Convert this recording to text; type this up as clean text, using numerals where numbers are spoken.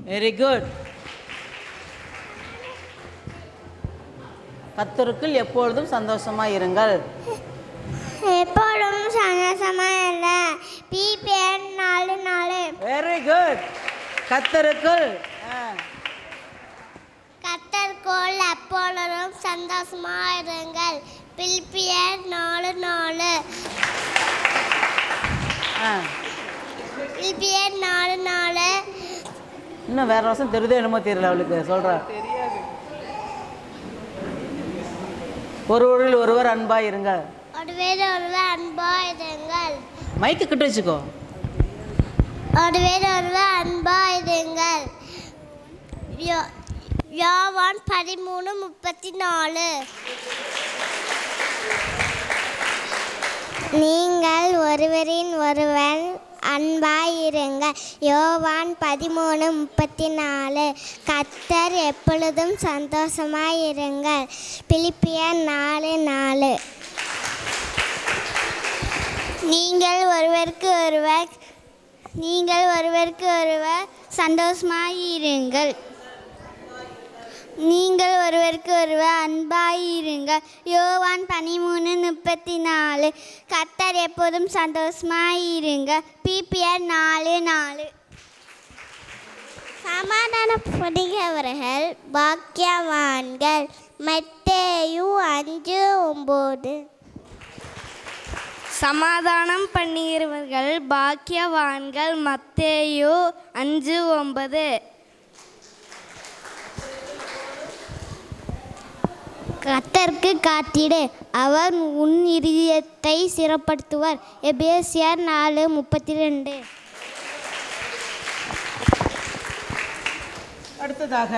Very good. கர்த்தருக்குள் எப்பொழுதும் சந்தோஷமாக இருங்கள். எப்பொழுதும் சந்தோஷமாக இருங்க. பிபிஎன் 4:4. Very good. கர்த்தருக்குள் கர்த்தருக்குள் எப்பொழுதும் சந்தோஷமாக இருங்கள். பிலிப்பியர் 4:4. பிலிப்பியர் 4:4. இன்னும் வேற வருஷம் தெரியுதோ என்னமோ தெரியல அவளுக்கு. சொல்கிறா ஒருவரில் ஒருவர் அன்பாக இருங்க. ஒருவர் அன்பாக இருங்கள். மைக்கு கிட்ட வச்சுக்கோ. ஒருவர் அன்பாக இருங்கள். யோவான் 13:34. நீங்கள் ஒருவரின் ஒருவன் அன்பாயிருங்கள். யோவான் 13:34. கர்த்தர் எப்பொழுதும் சந்தோஷமாயிருங்கள். பிலிப்பியர் 4:4. நீங்கள் ஒருவருக்கு ஒருவர் சந்தோஷமாயிருங்கள். நீங்கள் ஒருவருக்கு ஒருவர் அன்பாயிருங்கள். யோவான் 13:34. கர்த்தர் எப்போதும் சந்தோஷமாயிருங்கள். பிபிஎர் 4:4. சமாதானப்படுகிறவர்கள் பாக்கியவான்கள். மத்தேயு 5:9. சமாதானம் பண்ணுகிறவர்கள் பாக்கியவான்கள். மத்தேயு 5:9. கர்த்தருக்கு காத்திடு, அவர் உன் இதயத்தை சிறப்படுத்துவார். எபேசியர் 4:32. அடுத்ததாக